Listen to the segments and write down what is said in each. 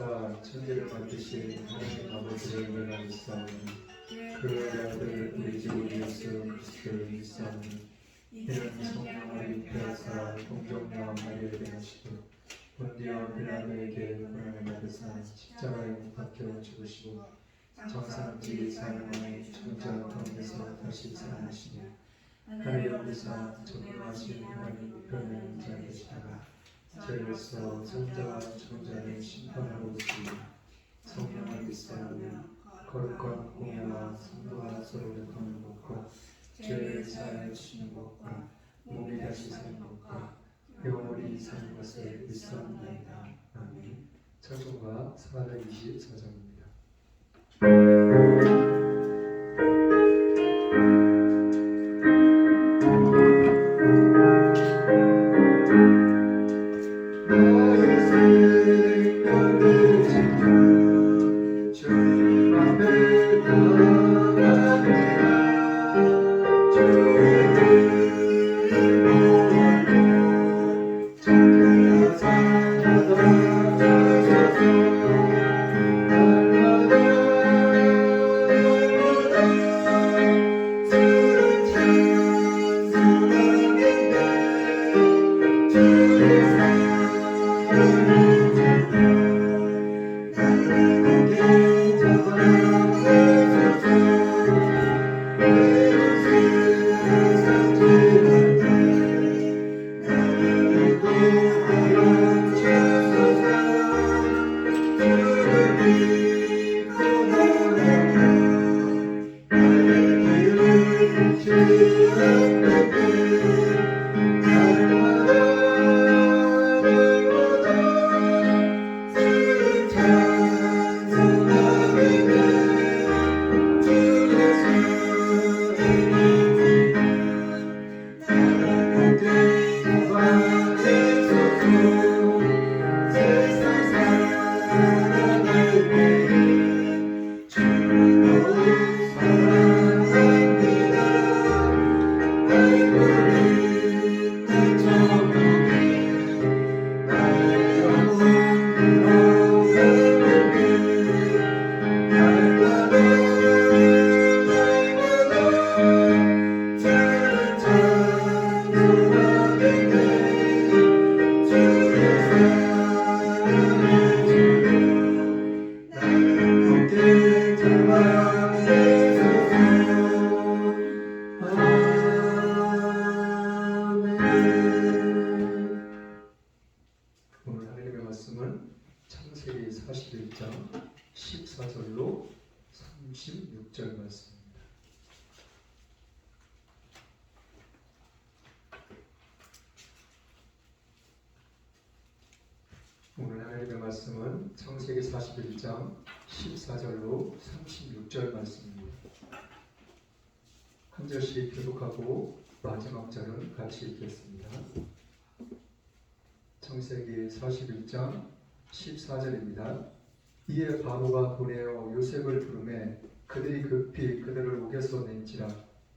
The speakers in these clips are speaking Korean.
하사 천지를 만드신 하나님 아버지를 내가 믿사오니 그 아들 우리 주 예수 그리스도를 믿사오니 이는 성령을 잉태하사 동정녀 마리아에게 나시고 본디오 빌라도에게 고난을 받으사 십자가에 못 박혀 죽으시고 정상지 사망의 죽은 자 가운데서 다시 살아나시며 하늘에 오르사 전능하신 하나님 우편에 앉아 계시다가 죄로서 선자와 죽은 자를 심판하러 오시며 성령을 믿사오며 거룩한 공예와 성도와 서로를 도는 것과 죄를 사하여 주시는 것과 몸이 다시 사는 것과 영원히 사는 것을 믿사옵나이다. 아멘. 찬송가 424장입니다. 오늘 하나님의 말씀은 창세기 41장 14절로 36절 말씀입니다. 오늘 하나님의 말씀은 창세기 41장 14절로 36절 말씀입니다. 한 절씩 교독하고 마지막 절은 같이 읽겠습니다. 창세기 41장 14절입니다. 이에 바로가 보내어 요셉을 부르매 그들이 급히 그들을 옥에서 낸지라.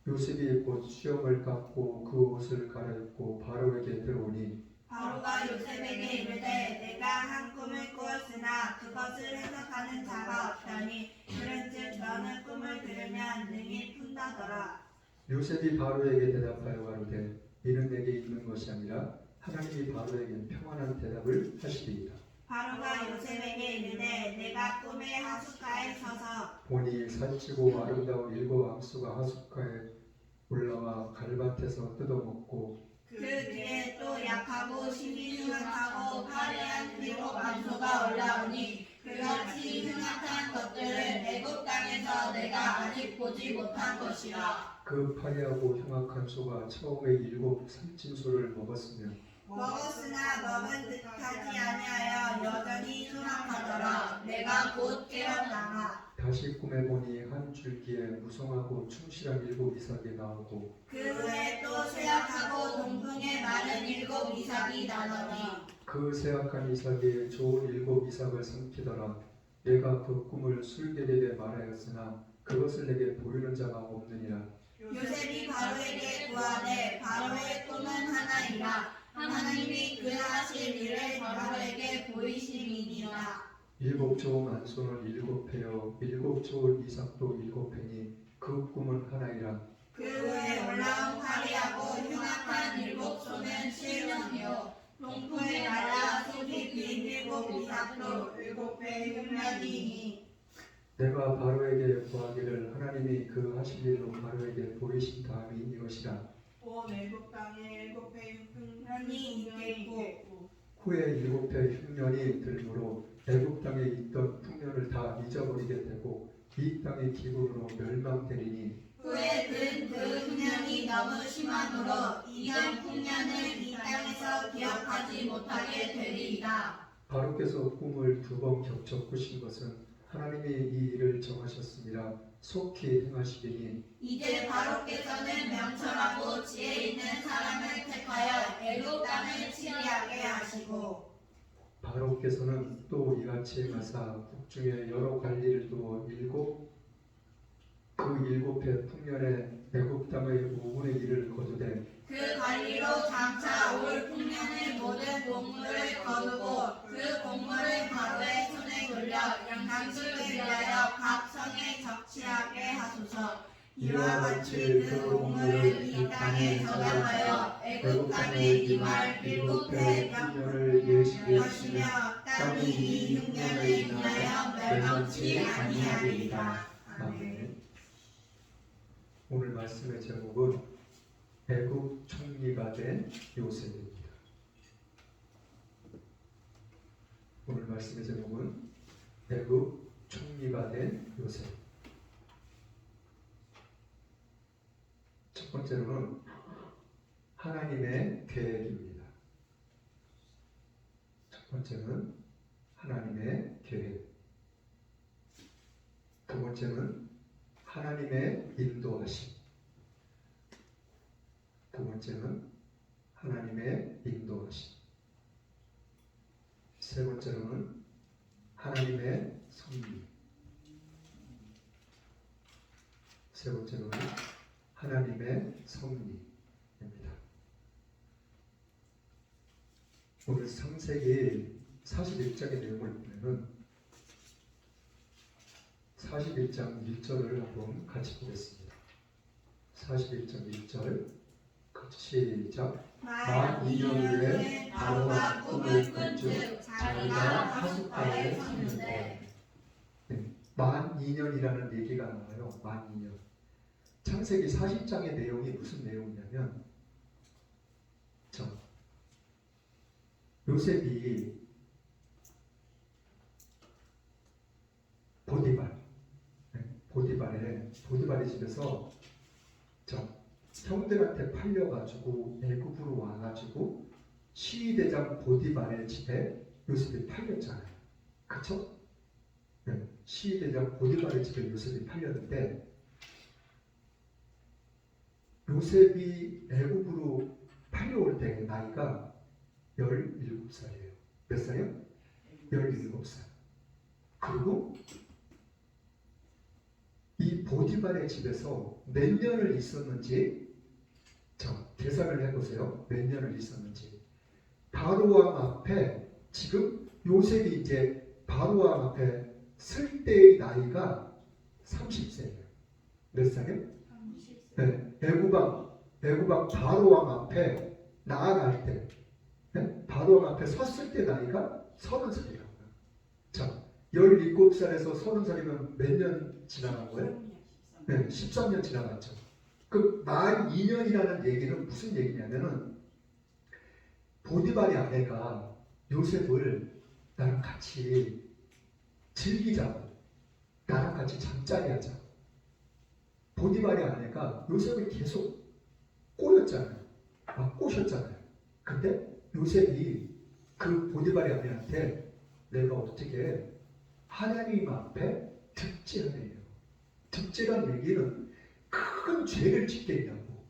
요셉이 곧 수염을 깎고 그 옷을 갈아입고 바로에게 들어오니 바로가 요셉에게 이르되 내가 한 꿈을 꾸었으나 그것을 해석하는 자가 없더니 그런즉 너는 꿈을 들으면 능히 푼다더라. 요셉이 바로에게 대답하여 가로되 이는 내게 있는 것이 아니라 하나님이 바로에게 평안한 대답을 하시리이다. 바로가 요셉에게 이르되 내가 꿈에 하숫가에 서서 보니 살찌고 아름다운 일곱 암수가 하숫가에 올라와 갈밭에서 뜯어먹고 그 뒤에 또 약하고 심히 흉악하고 화려한 일곱 암소가 올라오니 그같이 흉악한 것들을 애굽 땅에서 내가 아직 보지 못한 것이라. 그 파리하고 흉악한 소가 처음에 일곱 살찐소를 먹었으나 먹은 듯하지 아니하여 여전히 흉악하더라. 내가 곧 깨어나나 다시 꿈에 보니 한 줄기에 무성하고 충실한 일곱 이삭이 나오고 그 후에 또 쇠약하고 동풍에 마른 일곱 이삭이 나더니 그 쇠약한 이삭이 좋은 일곱 이삭을 삼키더라. 내가 그 꿈을 술객에게 말하였으나 그것을 내게 보이는 자가 없느니라. 요셉이 바로에게 구하되 바로의 꿈은 하나이라. 하나님이 그 하실 일을 바로에게 보이심이니라. 일곱 좋은 만소는 일곱 회여 일곱 좋은 이삭도 일곱 회니 그 꿈은 하나이라. 그 위에 올라온 파리하고 흉악한 일곱 소는 7년이요 동풍에 날아 속이 빈 일곱 이삭도 일곱 배 흉년이니 내가 바로에게 구하기를 하나님이 그 하실 일로 바로에게 보이신 다음이 이것이라. 온 애굽 땅에 일곱 배 흉년이 있겠고 후에 일곱 해 흉년이 들므로 애굽 땅에 있던 풍년을 다 잊어버리게 되고 이 땅의 기근으로 멸망되리니 후에 그 흉년이 너무 심함으로 이전 풍년을 이 땅에서 기억하지 못하게 되리이다. 바로께서 꿈을 두 번 겹쳐 꾸신 것은 하나님이 이 일을 정하셨습니다. 속히 행하시리니 이제 바로께서는 명철하고 지혜 있는 사람을 택하여 애굽 땅을 치리하게 하시고 바로께서는 또 이같이 행하사 국중에 여러 관리를 두어 그 일곱 해 풍년에 애굽 땅의 5분의 1을 거두되 그 관리로 장차 올 풍년의 모든 곡물을 거두고 그 곡물을 바로의 손에 돌려 양식을 위하여 각 성에 적치하게 하소서. 이와 같이 그 곡물을 이 땅에 저장하여 애굽 땅에 임할 일곱 해 풍년을 예시하시며 것이며 땅이 이 흉년을 인하여 멸망치 아니하리이다. 아멘. 오늘 말씀의 제목은 애굽 총리가 된 요셉입니다. 오늘 말씀의 제목은 애굽 총리가 된 요셉. 첫 번째로는 하나님의 계획입니다. 첫 번째는 하나님의 계획. 두 번째는 하나님의 인도하심. 두 번째는 하나님의 인도하심. 세 번째로는 하나님의 섭리. 세 번째로는 하나님의 섭리입니다. 오늘 창세기 41장의 내용을 보면은 41장 1절을 한번 같이 보겠습니다. 41장 1절 시작. 만 2년 후에 바로가 꿈을 꾼즉 자기가 하숫가에 섰는데. 만 2년이라는 얘기가 나와요. 만 2년. 창세기 40장의 내용이 무슨 내용이냐면 요셉이 보디발의 집에서 형들한테 팔려가지고 애굽으로 와가지고 시위대장 보디발의 집에 요셉이 팔렸잖아요. 그쵸? 시위대장 보디발의 집에 요셉이 팔렸는데 요셉이 애굽으로 팔려올 때 나이가 17살이에요. 몇 살이요? 17살. 그리고 이 보디발의 집에서 몇 년을 있었는지 계산을 해보세요. 몇 년을 있었는지. 바로왕 앞에 지금 요셉이 이제 바로왕 앞에 설 때의 나이가 30세예요. 몇 살이요? 30세. 네, 애굽왕 바로왕 앞에 나아갈 때, 바로왕 앞에 섰을 때 나이가 30살이라고요. 17살에서 30살이면 몇 년 지나간 거예요? 네, 13년 지나갔죠. 그 만 2년이라는 얘기는 무슨 얘기냐면은 보디발의 아내가 요셉을 나랑 같이 즐기자고, 나랑 같이 잠자리 하자고. 보디발의 아내가 요셉을 계속 꼬였잖아요. 꼬셨잖아요. 근데 요셉이 그 보디발의 아내한테 내가 어떻게 하나님 앞에 득죄하네요. 득죄란 얘기는 큰 죄를 짓겠냐고.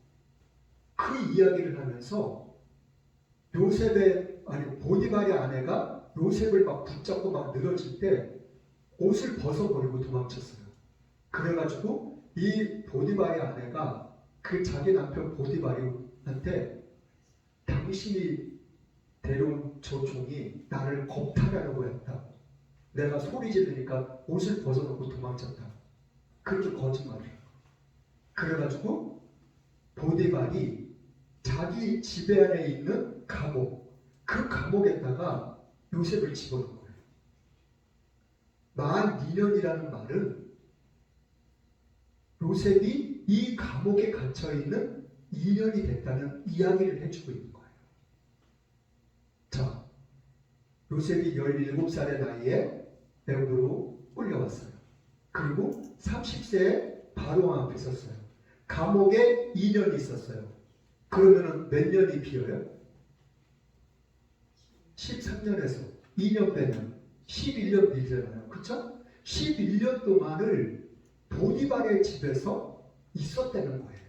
그 이야기를 하면서 보디발의 아내가 요셉을 막 붙잡고 막 늘어질 때 옷을 벗어버리고 도망쳤어요. 그래가지고 이 보디발의 아내가 그 자기 남편 보디발한테 당신이 데려온 저 종이 나를 겁탈하려고 했다. 내가 소리 지르니까 옷을 벗어놓고 도망쳤다. 그렇게 거짓말을 해요. 그래가지고 보디발이 자기 지배 안에 있는 감옥, 그 감옥에다가 요셉을 집어넣은 거예요. 만 2년이라는 말은 요셉이 이 감옥에 갇혀있는 2년이 됐다는 이야기를 해주고 있는 거예요. 자, 요셉이 17살의 나이에 애굽으로 끌려왔어요. 그리고 30세에 바로왕 앞에 섰어요. 감옥에 2년이 있었어요. 그러면은 몇 년이 비어요? 13년에서 2년 빼면 11년 비잖아요. 그쵸? 11년 동안을 보디발의 집에서 있었다는 거예요.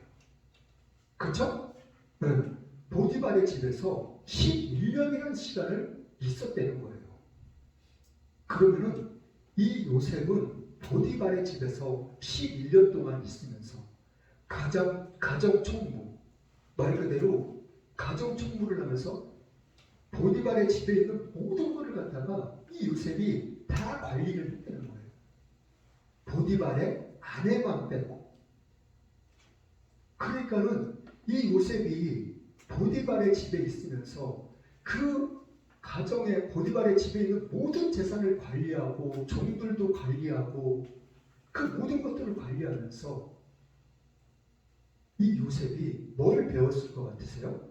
그쵸? 네. 보디발의 집에서 11년이라는 시간을 있었다는 거예요. 그러면은 이 요셉은 보디발의 집에서 11년 동안 있으면서 가정 총무, 말 그대로 가정 총무를 하면서 보디발의 집에 있는 모든 것을 갖다가 이 요셉이 다 관리를 했다는 거예요. 보디발의 아내만 빼고. 그러니까는 이 요셉이 보디발의 집에 있으면서 그 가정에 보디발의 집에 있는 모든 재산을 관리하고 종들도 관리하고 그 모든 것들을 관리하면서 이 요셉이 뭘 배웠을 것 같으세요?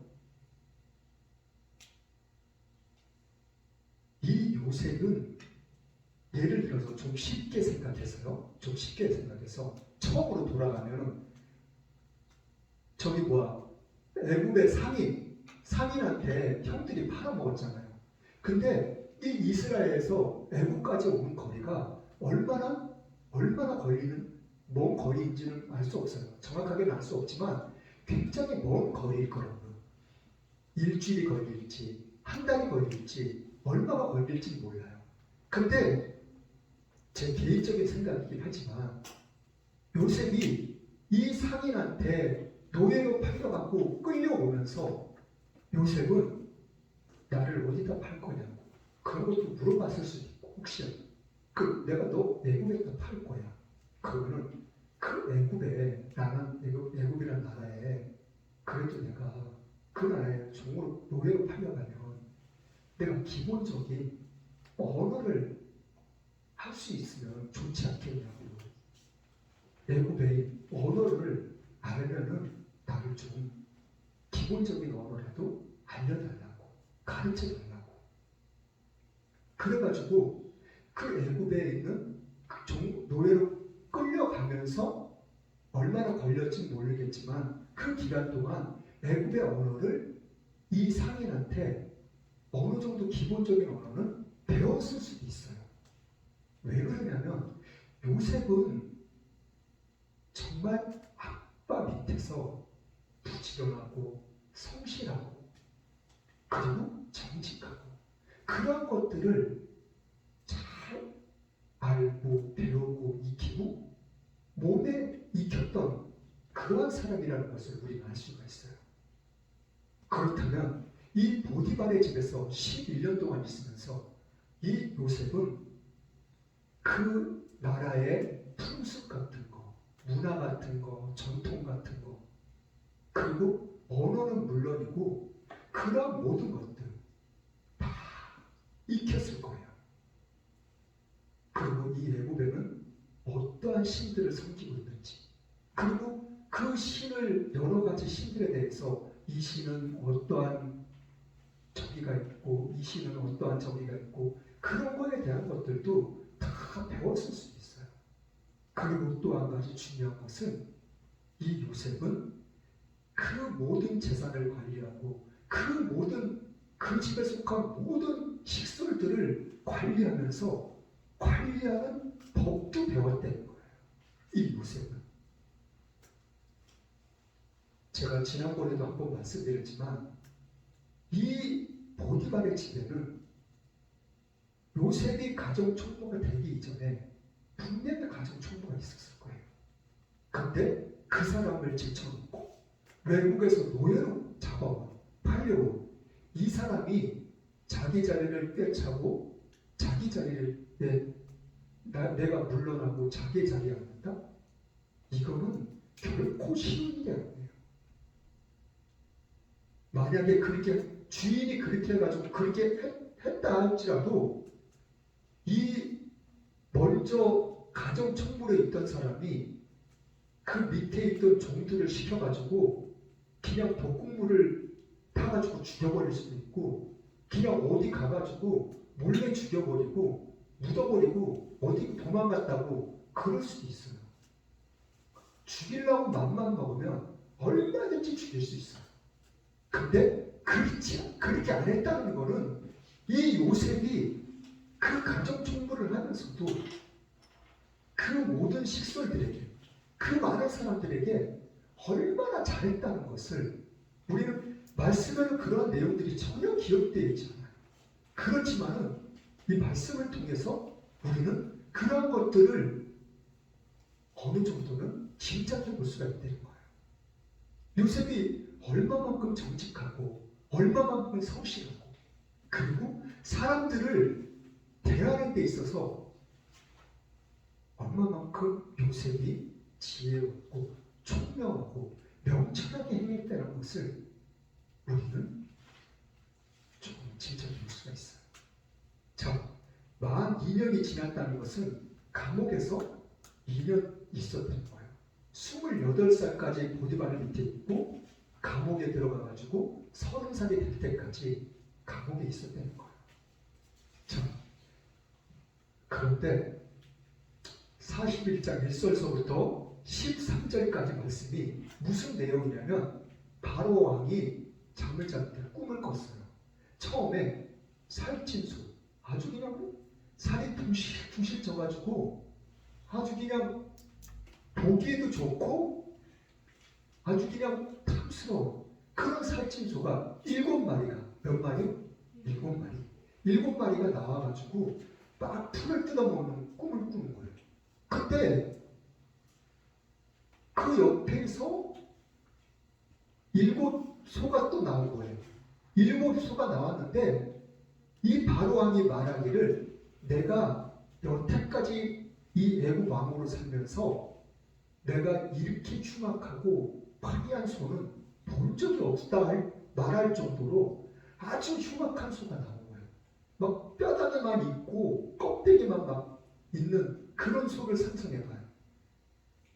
이 요셉은 예를 들어서 좀 쉽게 생각해서 처음으로 돌아가면 저기 애굽의 상인한테 형들이 팔아먹었잖아요. 근데 이 이스라엘에서 애굽까지 오는 거리가 얼마나 먼 거리인지는 알 수 없어요. 정확하게는 알 수 없지만 굉장히 먼 거리일 거라고요. 일주일이 걸릴지 한 달이 걸릴지 얼마가 걸릴지 몰라요. 근데 제 개인적인 생각이긴 하지만 요셉이 이 상인한테 노예로 팔려갖고 끌려오면서 요셉은 나를 어디다 팔 거냐고 그런 것도 물어봤을 수도 있고 혹시 내가 너 애굽에다 팔 거야. 그러면은 그 애굽이라는 나라에 그래도 내가 그 나라에 종으로 노예로 팔려가면 내가 기본적인 언어를 할 수 있으면 좋지 않겠냐고. 애굽의 언어를 알면은 나를 좀 기본적인 언어라도 알려달라고 가르쳐달라고. 그래가지고 그 애굽에 있는 노예로 끌려가면서 얼마나 걸렸지 모르겠지만 그 기간 동안 애굽의 언어를 이 상인한테 어느 정도 기본적인 언어는 배웠을 수도 있어요. 왜 그러냐면 요셉은 정말 아빠 밑에서 부지런하고 성실하고 그리고 정직하고 그런 것들을 잘 알고 배우고 익히고 몸에 익혔던 그러한 사람이라는 것을 우리가 알 수가 있어요. 그렇다면 이 보디발의 집에서 11년 동안 있으면서 이 요셉은 그 나라의 풍습 같은 거, 문화 같은 거, 전통 같은 거, 그리고 언어는 물론이고 그런 모든 것들 다 익혔을 거예요. 그리고 이 애굽에는 어떠한 신들을 섬기고 있는지, 그리고 그 신을 여러 가지 신들에 대해서 이 신은 어떠한 저기가 있고 이 신은 어떠한 저기가 있고 그런 거에 대한 것들도 다 배웠을 수 있어요. 그리고 또 한 가지 중요한 것은 이 요셉은 그 모든 재산을 관리하고 그 집에 속한 모든 식솔들을 관리하면서 관리하는 법도 배웠다는 거예요. 이 요셉은. 제가 지난번에도 한번 말씀드렸지만 이 보디발의 집에는 요셉이 가정 총무가 되기 이전에 분명히 가정 총무가 있었을 거예요. 근데 그 사람을 제쳐놓고 외국에서 노예로 잡아와 팔려온 이 사람이 자기 자리를 꿰차고 자기 자리에 내가 물러나고 자기 자리에 앉는다? 이거는 결코 쉬운 일이 아니에요. 만약에 그렇게 주인이 그렇게 해가지고 그렇게 했다 할지라도 이 먼저 가정청불에 있던 사람이 그 밑에 있던 종들을 시켜가지고 그냥 볶음물을 타가지고 죽여버릴 수도 있고 그냥 어디 가가지고 몰래 죽여버리고 묻어버리고 어디 도망갔다고 그럴 수도 있어요. 죽이려고 맘만 먹으면 얼마든지 죽일 수 있어요. 근데 그렇게 안 했다는 거는 이 요셉이 그 가정청불을 하면서도 그 모든 식솔들에게 그 많은 사람들에게 얼마나 잘했다는 것을 우리는 말씀에는 그런 내용들이 전혀 기억되어 있지 않아요. 그렇지만은 이 말씀을 통해서 우리는 그런 것들을 어느 정도는 짐작해 볼 수가 있다는 거예요. 요셉이 얼마만큼 정직하고 얼마만큼 성실하고 그리고 사람들을 대하는 데 있어서 얼마만큼 요셉이 지혜롭고 총명하고 명철하게 행했다는 것을 우리는 조금 짐작해 볼 수가 있어요. 자, 만 2년이 지났다는 것은 감옥에서 2년 있었던 거예요. 28살까지 보디발 밑에 있고 감옥에 들어가가지고 30살이 될 때까지 감옥에 있었다는 거예요. 자, 그런데 41장 1절서부터 13절까지 말씀이 무슨 내용이냐면 바로 왕이 잠을 잘 때 꿈을 꿨어요. 처음에 살찐소 아주 그냥 살이 둥실둥실 쪄가지고 아주 그냥 보기에도 좋고 아주 그냥 탐스러운 그런 살찐소가 7마리가 몇 마리요? 7마리 7마리가 나와가지고 막 풀을 뜯어먹는 꿈을 꾸는 거예요. 그때 그 옆에서 7소가 또 나온 거예요. 7소가 나왔는데 이 바로왕이 말하기를 내가 여태까지 이 애국 왕으로 살면서 내가 이렇게 흉악하고 화려한 소는 본 적이 없다 말할 정도로 아주 흉악한 소가 나온 거예요. 막 뼈다귀만 있고 껍데기만 막 있는 그런 소를 상상해봐요.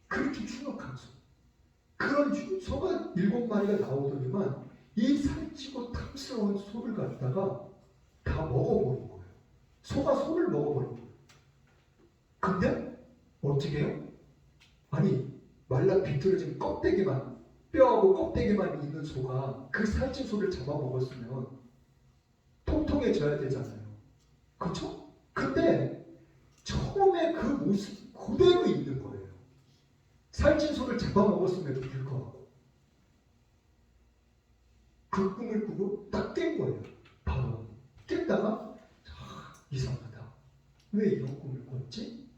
그렇게 흉악한 소. 그런 소가 7마리가 나오더니만 이 살찌고 탐스러운 소를 갖다가 다 먹어버린 거예요. 소가 소를 먹어버린 거예요. 근데 어떻게 해요? 아니 말라 비틀어진 껍데기만 뼈하고 껍데기만 있는 소가 그 살찐 소를 잡아먹었으면 통통해져야 되잖아요. 그렇죠? 근데 처음에 그 모습 그대로 있는 거예요. 살찐 소를 잡아먹었음에도 불구하고 그 꿈을 꾸고 딱 깬 거예요. 바로 깼다가 이상하다. 왜 이런 꿈을 꿨지?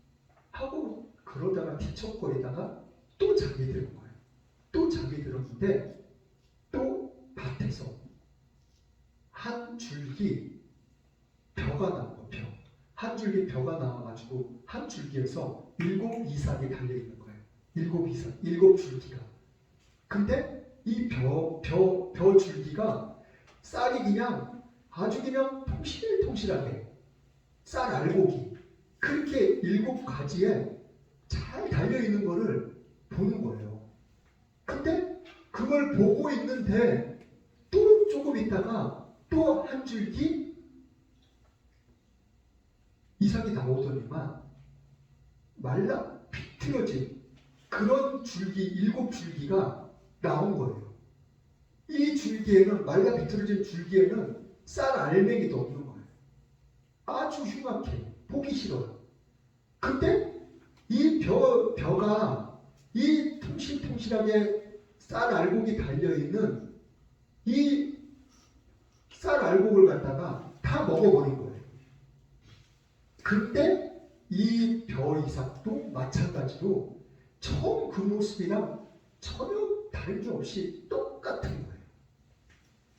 하고 그러다가 뒤척거리다가 또 잠이 드는 거예요. 또 잠이 들었는데 또 밭에서 한 줄기 벼가 나온 거, 벼. 한 줄기 벼가 나와가지고 한 줄기에서 7 이삭이 달려있는 거예요. 7 이삭, 7 줄기가. 근데 이 벼 줄기가 쌀이 그냥 아주 그냥 통실통실하게 쌀 알곡이 그렇게 7가지에 잘 달려있는 거를 보는 거예요. 근데 그걸 보고 있는데 또 조금 있다가 또 한 줄기 이삭이 나오더니만 말라 비틀어진 그런 줄기 7줄기가 나온 거예요. 이 줄기에는 말라 비틀어진 줄기에는 쌀 알맹이도 없는 거예요. 아주 흉악해. 보기 싫어요. 근데 이 벼가 이 통실통실하게 쌀 알곡이 달려있는 이 쌀 알곡을 갖다가 다 먹어버린 거예요. 근데 이 벼 이삭도 마찬가지로 처음 그 모습이랑 전혀 다른 게 없이 똑같은 거예요.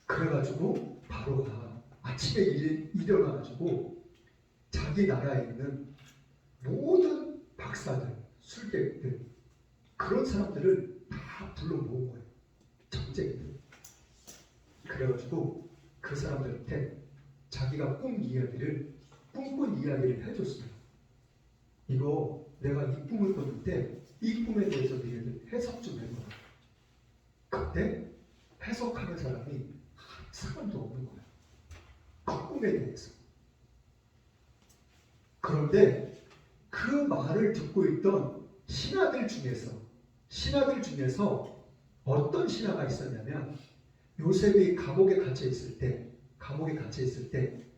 그래가지고 바로가 아침에 일어나가지고 자 자기 나라에 있는 모든 박사들, 술객들 그런 사람들을 다 불러 모은 거예요. 정쟁들. 그래가지고 그 사람들한테 자기가 꿈꾼 이야기를 해줬어요. 이거 내가 이 꿈을 꿨는데 이 꿈에 대해서 너희들 해석 좀 해봐라. 그때 해석하는 사람이 한 사람도 없는 거예요. 그 꿈에 대해서. 그런데 그 말을 듣고 있던 신하들 중에서 어떤 신하가 있었냐면 요셉이 감옥에 갇혀 있을 때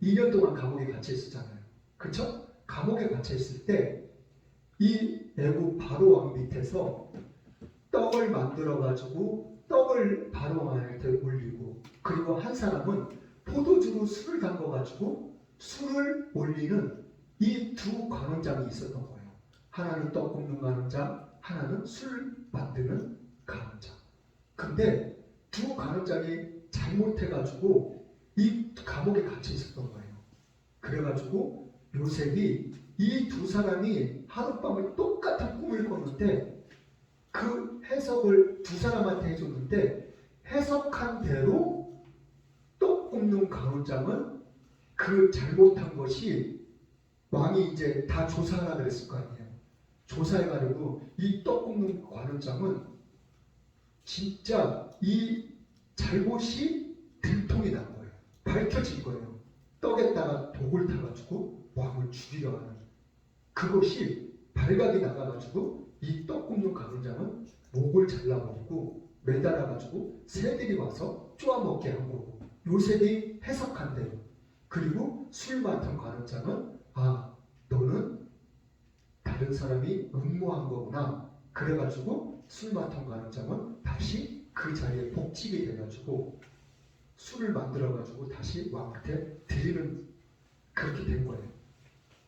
2년 동안 감옥에 갇혀 있었잖아요. 그렇죠? 감옥에 갇혀 있을 때 이 애국 바로 왕 밑에서 떡을 만들어 가지고 떡을 바로 왕한테 올리고, 그리고 한 사람은 포도주로 술을 담궈 가지고 술을 올리는 이 두 관원장이 있었던 거예요. 하나는 떡 굽는 관원장, 하나는 술 만드는 관원장. 근데 두 관원장이 잘못해가지고 이 감옥에 갇혀 있었던 거예요. 그래가지고 요셉이 이 두 사람이 하룻밤을 똑같은 꿈을 꿨는데 그 해석을 두 사람한테 해줬는데 해석한 대로 떡 굽는 관원장은 그 잘못한 것이 왕이 이제 다 조사하라 그랬을 거 아니에요. 조사해가지고 이 떡 굽는 관원장은 진짜 이 잘못이 들통이 난 거예요. 밝혀진 거예요. 떡에다가 독을 타가지고 왕을 죽이려 하는 그것이 발각이 나가가지고 이 떡 굽는 관원장은 목을 잘라버리고 매달아가지고 새들이 와서 쪼아먹게 한 거고, 요셉이 해석한 대로. 그리고 술 맡은 관원장은 너는 다른 사람이 음모한 거구나. 그래가지고 술 맡은 관원장은 다시 그 자리에 복직이 돼가지고 술을 만들어가지고 다시 왕한테 드리는, 그렇게 된 거예요.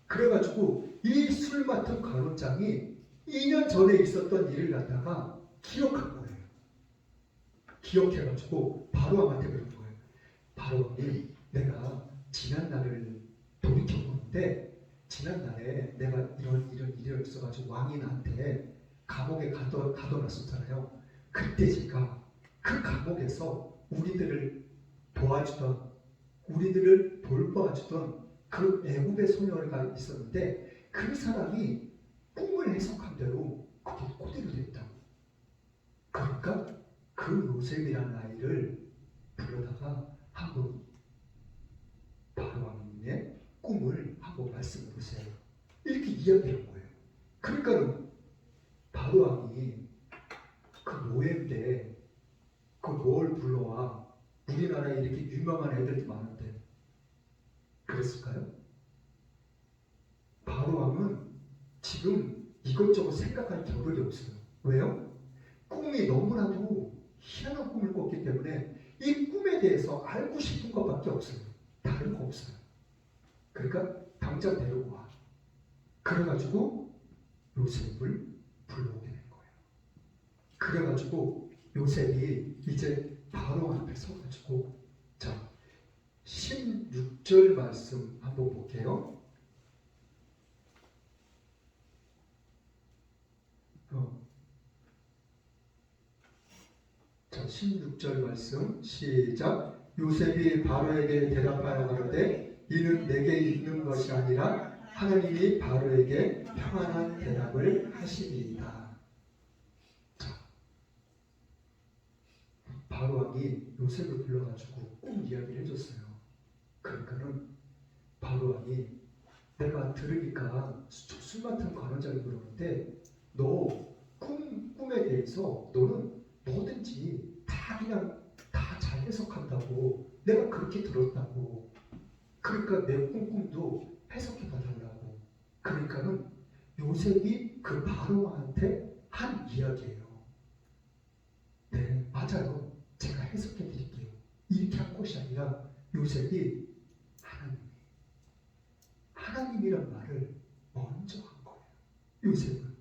그래가지고 이 술 맡은 관원장이 2년 전에 있었던 일을 갖다가 기억한 거예요. 기억해가지고 바로 왕한테 그런 거예요. 바로 왕이 내가 지난날을 돌이켜보는데 지난날에 내가 이런 일이 있어가지고 왕이 나한테 감옥에 가둬놨었잖아요. 그때 제가 그 감옥에서 우리들을 돌봐주던 그 애굽의 소녀가 있었는데 그 사람이 꿈을 해석한 대로 그게 그대로 됐다고. 그러니까 그 요셉이라는 아이를 불러다가 한번 바로 왕님의 꿈을 한번 말씀해 보세요. 이렇게 이야기한 거예요. 그러니까 바로 왕이 그 노예 때 그 뭘 불러와, 우리나라에 이렇게 유명한 애들도 많은데 그랬을까요? 바로 왕은 지금 이것저것 생각할 겨를이 없어요. 왜요? 꿈이 너무나도 희한한 꿈을 꿨기 때문에 이 꿈에 대해서 알고 싶은 것밖에 없어요. 다른 거 없어요. 그러니까 당장 데리고 와. 그래가지고 요셉을 불러오게 된 거예요. 그래가지고 요셉이 이제 바로 앞에 서가지고, 자 16절 말씀 한번 볼게요. 자 16절 말씀 시작. 요셉이 바로에게 대답하여 가로되 이는 내게 있는 것이 아니라 하나님이 바로에게 평안한 대답을 하시리이다. 바로 왕이 요셉을 불러가지고 꿈 이야기를 해줬어요. 그러니까는 바로 왕이 내가 들으니까 술 맡은 관원장이 그러는데 너 꿈에 대해서 너는 뭐든지 다 그냥 다 잘 해석한다고, 내가 그렇게 들었다고. 그러니까 내 꿈도 해석해 봐달라고. 그러니까는 요셉이 그 바로 왕한테 한 이야기예요. 네, 맞아요. 제가 해석해 드릴게요. 이렇게 한 것이 아니라 요셉이 하나님이란 말을 먼저 한 거예요. 요셉은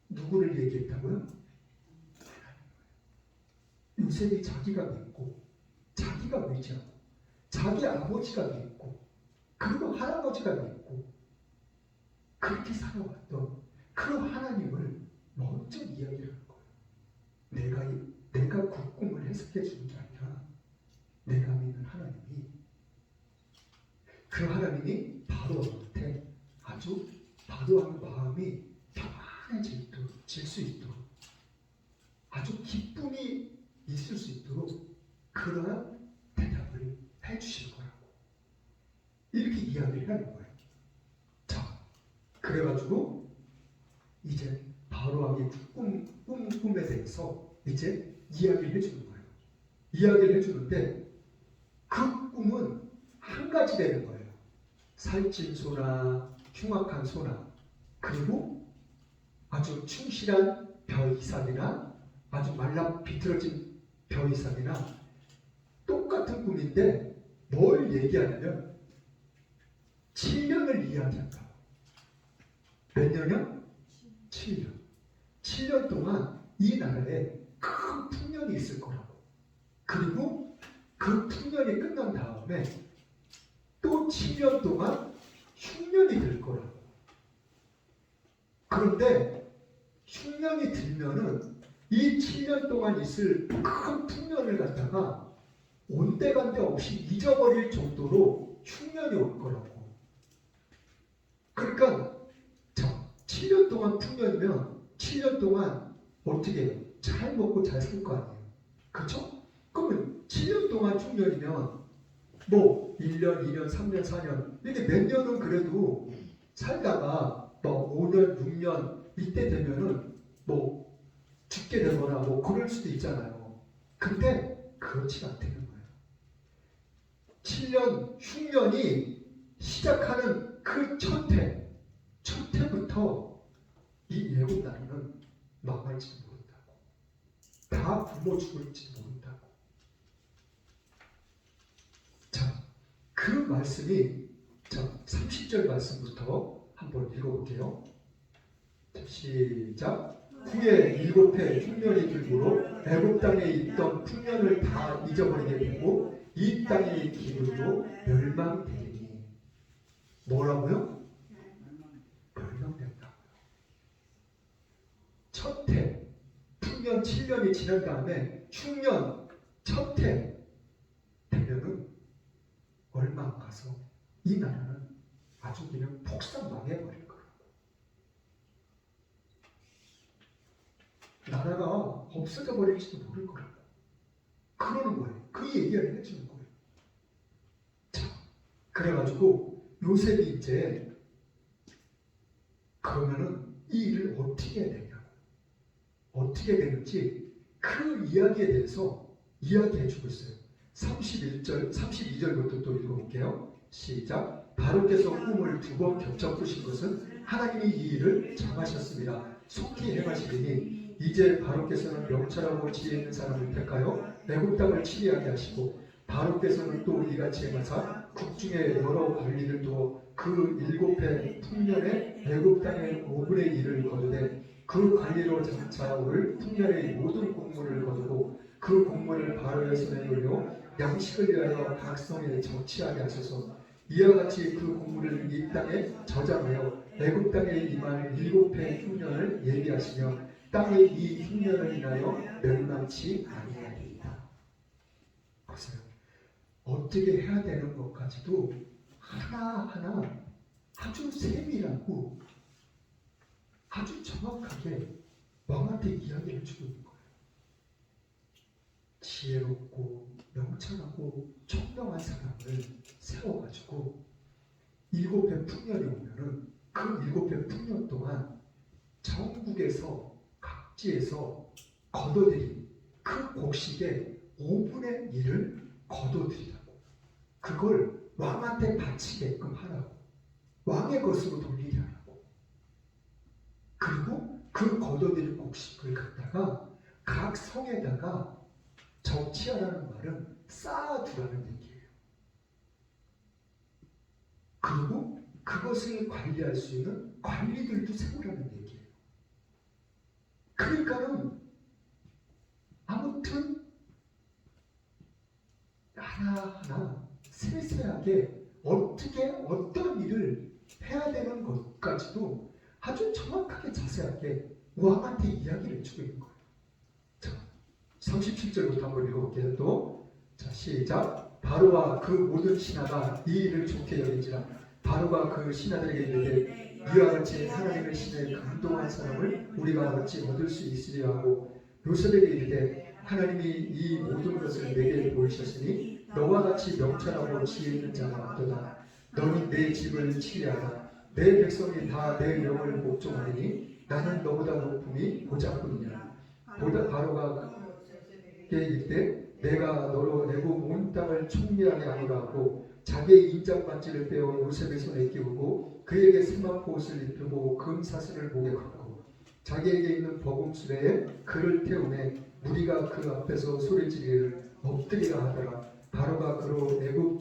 누구를 얘기했다고요? 요셉이 자기가 믿고 자기가 의지하고 자기 아버지가 믿고 그리고 할아버지가 믿고 그렇게 살아왔던 그 하나님을 먼저 이야기를 하는 거예요. 내가 그 꿈을 해석해 주는 게 아니라 내가 믿는 하나님이, 그 하나님이 바로한테 아주 바로한 마음이 평안해질 수 있도록, 아주 기쁨이 있을 수 있도록 그러한 대답을 해주실 거라고 이렇게 이야기를 하는 거예요. 자, 그래가지고 이제 바로왕의 꿈에 대해서 이제 이야기를 해주는 거예요. 이야기를 해주는데 그 꿈은 한 가지 되는 거예요. 살찐 소나 흉악한 소나, 그리고 아주 충실한 벼이삭이나 아주 말라 비틀어진 벼이삭이나 똑같은 꿈인데 뭘 얘기하냐면 7년을 이야기한다. 몇 년이요? 7년. 7년 동안 이 나라에 큰 풍년이 있을 거라고. 그리고 그 풍년이 끝난 다음에 또 7년 동안 흉년이 될 거라고. 그런데 흉년이 들면은 이 7년 동안 있을 큰 풍년을 갖다가 온데간데 없이 잊어버릴 정도로 흉년이 올 거라고. 그러니까 7년 동안 풍년이면 7년 동안 어떻게 해요? 잘 먹고 잘 살 거 아니에요. 그렇죠? 그러면 7년 동안 흉년이면 뭐 1년, 2년, 3년, 4년 이렇게 몇 년은 그래도 살다가 뭐 5년, 6년 이때 되면은 뭐 죽게 되거나 뭐 그럴 수도 있잖아요. 근데 그렇지 않다는 거예요. 7년 흉년이 시작하는 그 첫 해부터 이 애굽 나라는 망할지 모른다고. 다 굶어 죽을지 모른다고. 자, 그 말씀이 30절 말씀부터 한번 읽어볼게요. 자, 시작. 후에 7해 흉년이 들므로 애굽 땅에 있던 풍년을 다 잊어버리게 되고 이 땅의 기근으로 멸망되리니. 뭐라고요? 멸망된다고요. 첫 해 풍년 7년이 지난 다음에 흉년 첫 해 되면은 얼마 안 가서 이 나라는 아주 그냥 폭삭 망해버릴 거라고. 나라가 없어져 버릴지도 모를 거라고. 그러는 거예요. 그 얘기를 해주는 거예요. 자, 그래가지고 요셉이 이제 그러면은 이 일을 어떻게 해야 되냐고, 어떻게 되는지 그 이야기에 대해서 이야기해주고 있어요. 32절부터 또 읽어볼게요. 시작. 바로께서 꿈을 2번 겹쳐 꾸신 것은 하나님이 이 일을 정하셨습니다. 속히 행하시리니 이제 바로께서는 명철하고 지혜 있는 사람을 택하여 애굽 땅을 치리하게 하시고 바로께서는 또 이같이 행하사 국중에 여러 관리를 두어 그 7해 풍년에 애굽 땅의 5분의 1을 거두되 그 관리로 장차 올 풍년의 모든 곡물을 거두고 그 곡물을 바로의 손에 돌려 양식을 위하여 각 성에 정치하게 하소서. 이와 같이 그 곡물을 이 땅에 저장하여 애굽 땅에 임할 7해 흉년을 예비하시며 땅의 이 흉년을 인하여 멸망치 아니하리이다. 보세요. 어떻게 해야 되는 것까지도 하나하나 아주 세밀하고 아주 정확하게 왕한테 이야기를 해주고 있는 거예요. 지혜롭고 명철하고 총명한 사람을 세워가지고 7해 풍년이 오면은 그 7해 풍년 동안 전국에서 각지에서 거둬들인 그 곡식의 5분의 1을 거둬들이라고. 그걸 왕한테 바치게끔 하라고. 왕의 것으로 돌리게 하라고. 그리고 그 거둬들인 곡식을 갖다가 각 성에다가 정치하라는 말은 쌓아두라는 얘기예요. 그리고 그것을 관리할 수 있는 관리들도 세우라는 얘기예요. 그러니까는 아무튼 하나하나 세세하게 어떻게 어떤 일을 해야 되는 것까지도 아주 정확하게 자세하게 왕한테 이야기를 해주고 있는 거예요. 자, 37절부터 한번 읽어볼게요. 또 자, 시작. 바로와 그 모든 신하가 이 일을 좋게 여긴지라. 바로가 그 신하들에게 이르되 이와 같이 하나님의 신에 감동한 사람을 우리가 어찌 얻을 수 있으리야 하고 요셉에게 이르되 하나님이 이 모든 것을 내게 보이셨으니 너와 같이 명철하고 지혜 있는 자가 없도다. 너는 내 집을 치리하라. 내 백성이 다 내 명을 복종하리니 나는 너보다 높음이 보좌뿐이냐. 바로가 그에게 이르되 내가 너로 애굽 온 땅을 총리하게 하노라 하고 자기의 인장 반지를 빼어 요셉의 손에 끼우고 그에게 세마포 옷을 입히고 금 사슬을 목에 걸고 자기에게 있는 버금수레에 그를 태우매 무리가 그 앞에서 소리지르기를 엎드리라 하더라. 바로가 그로 애굽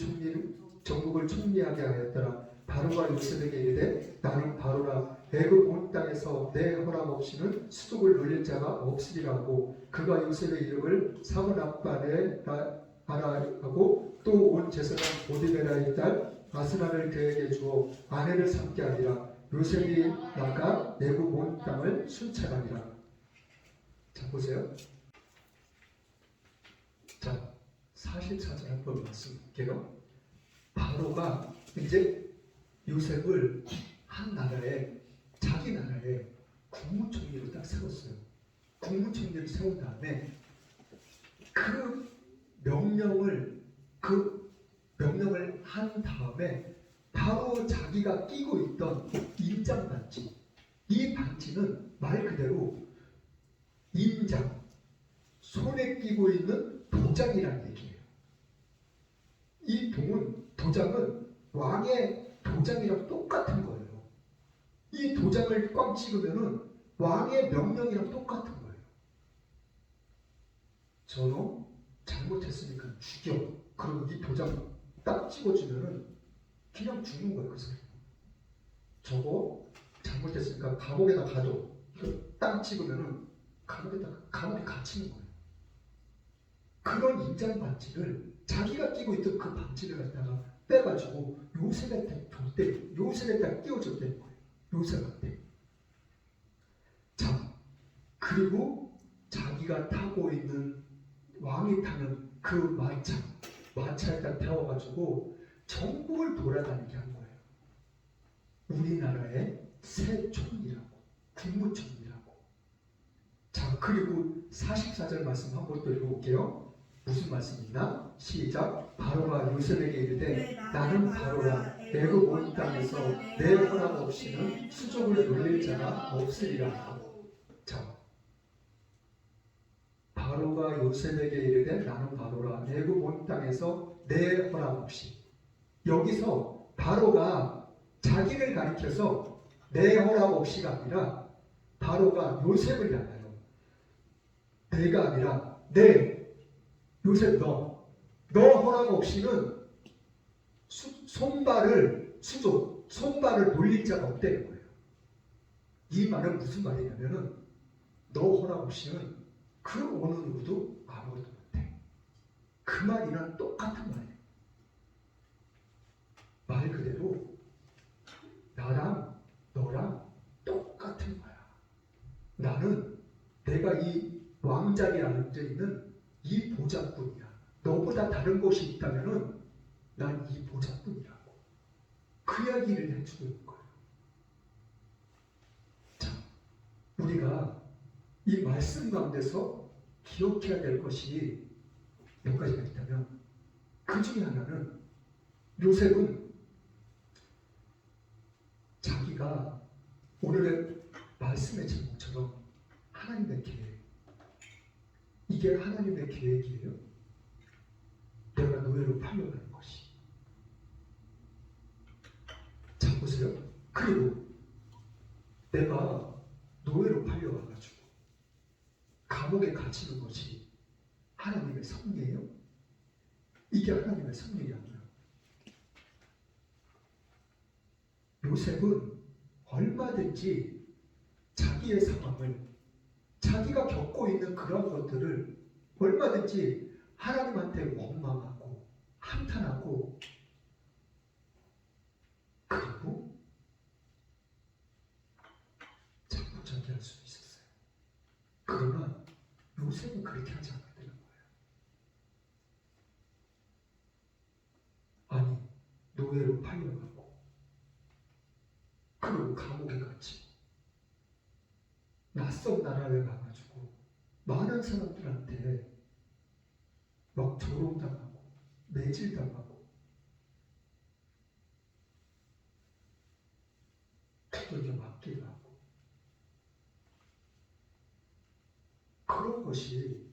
전국을 총리하게 하였더라. 바로가 요셉에게 이르되 나는 바로라. 애굽 온 땅에서 내 허락 없이는 수족을 놀릴 자가 없으리라 하고 그가 요셉의 이름을 사문압반에 하라 하고 또 온 제사장 보디베라의 딸 아스나를 그에게 주어 아내를 삼게 하리라. 요셉이 나가 애굽 온 땅을 순찰하니라. 자 보세요. 자 44절 한번 말씀드릴게요. 바로가 이제 요셉을 한 나라에 자기 나라에 국무총리로 딱 세웠어요. 국무총리를 세운 다음에 그 명령을 한 다음에 바로 자기가 끼고 있던 인장 반지, 이 반지는 말 그대로 인장, 손에 끼고 있는 도장이라는 얘기예요. 이 도장은 왕의 도장이랑 똑같은 거예요. 이 도장을 꽝 찍으면은 왕의 명령이랑 똑같은 거예요. 저놈 잘못했으니까 죽여. 그리고 이 도장 딱 찍어주면은 그냥 죽는 거예요. 그 사람. 저거 잘못했으니까 감옥에다 가둬. 이거 딱 찍으면은 감옥에 갇히는 거예요. 그런 인장 반지를 자기가 끼고 있던 그 반지를 갖다가 빼가지고 요셉한테 줬대. 요셉에다 끼워줬다는 거예요. 요셉한테. 자, 그리고 자기가 타고 있는 왕이 타는 그 마차에다 태워가지고 전국을 돌아다니게 한 거예요. 우리나라의 새 총리라고, 국무총리라고. 자, 그리고 44절 말씀 한번 또 읽어볼게요. 무슨 말씀이 있나? 시작. 바로가 요셉에게 이르되 나는 바로라. 애굽 온 땅에서 내 허락 없이는 수족을 놀릴 자가 없으리라. 자, 바로가 요셉에게 이르되 나는 바로라. 애굽 온 땅에서 내 허락 없이. 여기서 바로가 자기를 가리켜서 내 허락 없이가 아니라 바로가 요셉을 향하여 내가 아니라 요셉 너 허락 없이는 손발을 놀릴 자가 없다는 거예요. 이 말은 무슨 말이냐면은 너 허락 없이는 그 어느 누구도 아무것도 못해. 그 말이랑 똑같은 말이에요. 말 그대로 나랑 너랑 똑같은 거야. 나는 내가 이 왕자리에 앉아있는 이 보좌뿐이야. 너보다 다른 것이 있다면은 난 이 보좌뿐이라고. 그 이야기를 해주고 있는 거예요. 자, 우리가 이 말씀 가운데서 기억해야 될 것이 몇 가지가 있다면 그 중에 하나는 요셉은 자기가 오늘의 말씀의 제목처럼 하나님의 계획, 이게 하나님의 계획이에요. 내가 노예로 팔려가는 것이. 자 보세요. 그리고 내가 노예로 팔려가가지고 감옥에 갇히는 것이 하나님의 섭리예요? 이게 하나님의 섭리가 아니라 요셉은 얼마든지 자기의 상황을 자기가 겪고 있는 그런 것들을 얼마든지 하나님한테 원망하고 한탄하고 요셉은 그렇게 하지 않았다는 거예요. 아니, 노예로 팔려가고 그리고 감옥에 갇히고 낯선 나라에 가가지고 많은 사람들한테 막 조롱당하고 매질당하고 두들겨 맞기도 하고 그런 것이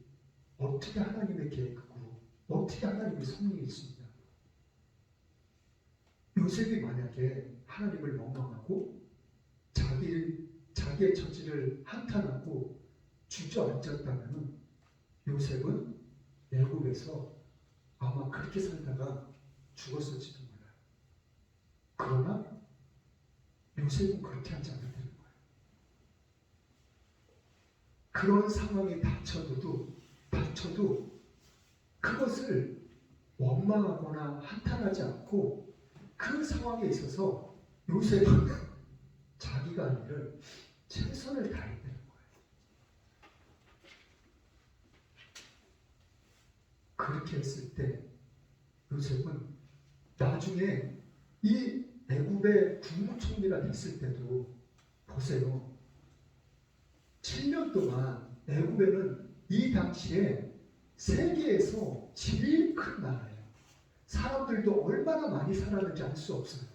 어떻게 하나님의 계획이고 어떻게 하나님의 섭리가 있습니다. 요셉이 만약에 하나님을 멍망하고 자기의 처지를 한탄하고 주저앉았다면 요셉은 애굽에서 아마 그렇게 살다가 죽었을지도 몰라요. 그러나 요셉은 그렇게 하지 않았다는 거예요. 그런 상황에 닥쳐도 그것을 원망하거나 한탄하지 않고 그 상황에 있어서 요셉은 자기가 할 일을 최선을 다해야 되는 거예요. 그렇게 했을 때 요셉은 나중에 이 애굽의 국무총리가 됐을 때도 보세요. 7년 동안 애굽에는 이 당시에 세계에서 제일 큰 나라예요. 사람들도 얼마나 많이 살았는지 알 수 없어요.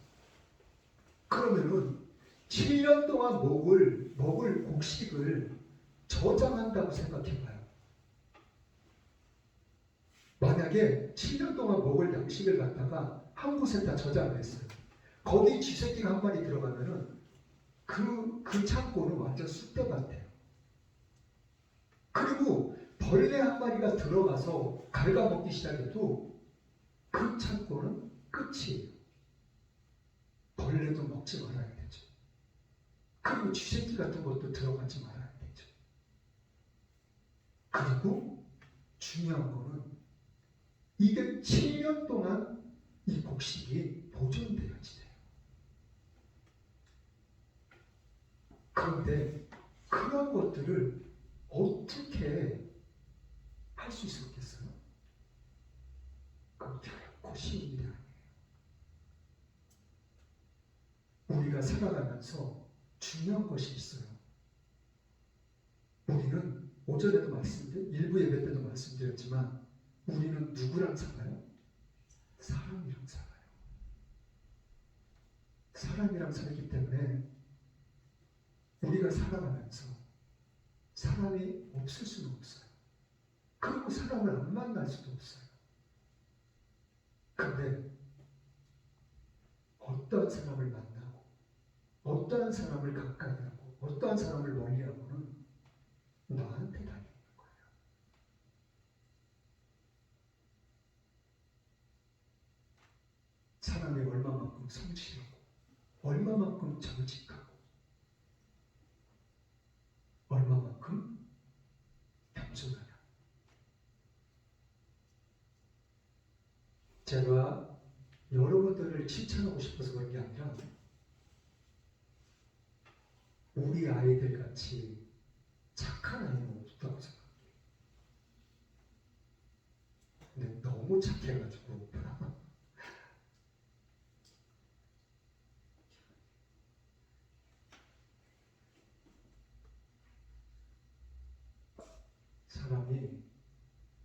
그러면은 7년 동안 먹을 곡식을 저장한다고 생각해봐요. 만약에 7년 동안 먹을 양식을 갖다가 한 곳에 다 저장을 했어요. 거기 쥐새끼가 한 마리 들어가면은 그 창고는 완전 쑥대 같아요. 그리고 벌레 한 마리가 들어가서 갉아먹기 시작해도 그 창고는 끝이에요. 벌레도 먹지 말아야 되죠. 그리고 쥐새끼 같은 것도 들어가지 말아야 되죠. 그리고 중요한 거는 이게 7년 동안 이 곡식이 보존되어야지 돼요. 그런데 그런 것들을 어떻게 할 수 있었겠어요? 그건 결코 쉬운 일이 아니에요. 우리가 살아가면서 중요한 것이 있어요. 우리는 오전에도 일부 예배 때도 말씀드렸지만 우리는 누구랑 살아요? 사람이랑 살아요. 사람이랑 살기 때문에 우리가 살아가면서 사람이 없을 수는 없어요. 그리고 사람을 안 만날 수도 없어요. 근데 어떠한 사람을 만나고 어떠한 사람을 가까이 하고 어떠한 사람을 멀리 하고는 나한테 달려 있는 거예요. 사람이 얼마만큼 성실하고 얼마만큼 정직하고 얼마만큼 겸손하냐. 제가 여러분들을 칭찬하고 싶어서 그런 게 아니라 우리 아이들 같이 착한 아이는 없다고 생각해요. 근데 너무 착해가지고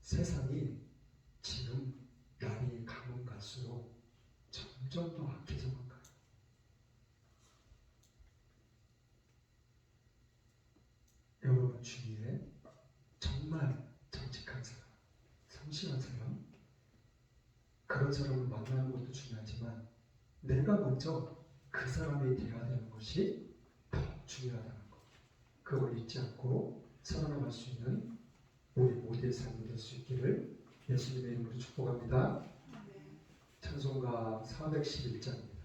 세상이 지금 날이 가면 갈수록 점점 더 악해져만 가요. 여러분 주위에 정말 정직한 사람, 성실한 사람, 그런 사람을 만나는 것도 중요하지만 내가 먼저 그 사람이 되어야 되는 것이 더 중요하다는 것. 그걸 잊지 않고 살아나갈 수 있는 우리 모두의 삶이 될 수 있기를 예수님의 이름으로 축복합니다. 찬송가 411장입니다.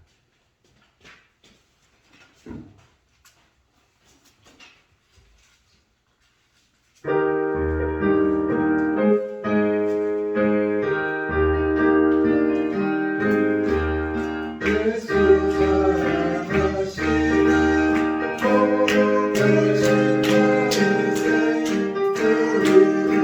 우리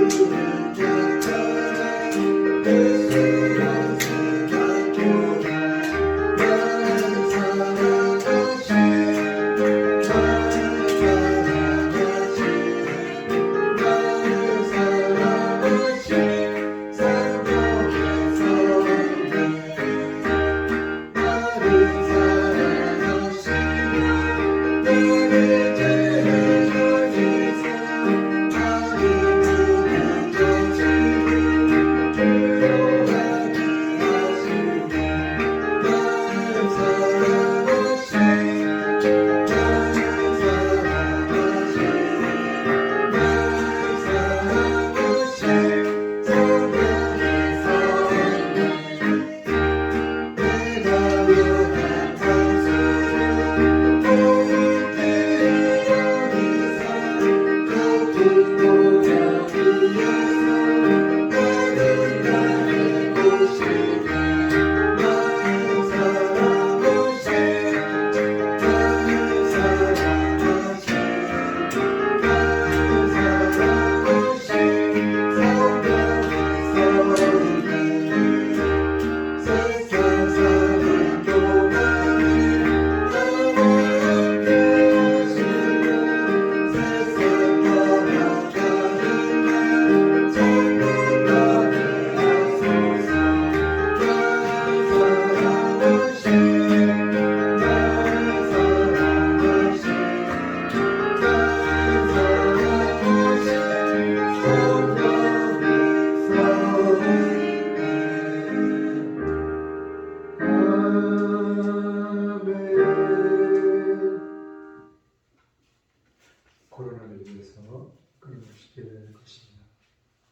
위해서 끊임없이 기도할 것입니다.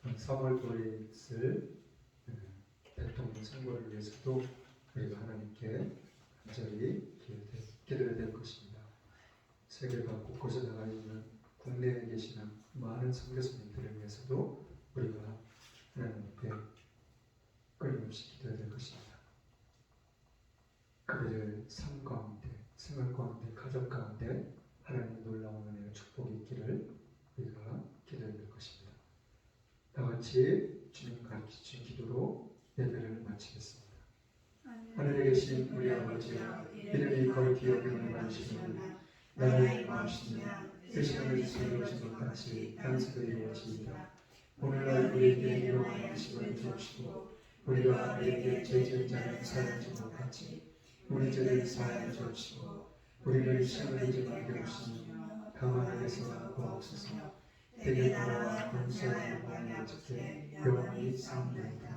3월 또래 있을 대통령 선거를 위해서도 우리가 하나님께 간절히 기도해야 될 것입니다. 세계가 곳곳에 나가 있는 국내에 계시는 많은 선교사님들을 위해서도 우리가 하나님께 끊임없이 기도해야 될 것입니다. 그들의 삶 가운데, 생활 가운데, 가정 가운데 하나님의 놀라운 은혜와 축복이 있기를 우리가 기도해야 될 것입니다. 다 같이 주님 가르치신 기도로 예배를 마치겠습니다. 하늘에 계신 우리 아버지여, 이름이 거룩히 여김을 받으시오니 나라의 마음이시며 뜻이 하늘에서 이루어진 것 같이 땅에서도 이루어지이다. 오늘날 우리에게 일용할 음식을 주옵시고 우리가 우리에게 죄 지은 자를 사하는 것 같이 우리 죄를 사하여 주옵시고 우리를 시험에 들지 말게 하시며 다만 우리에서 구하옵소서. 대개 나라와 권세와 영광이 아버지께 영원히 삼나이다.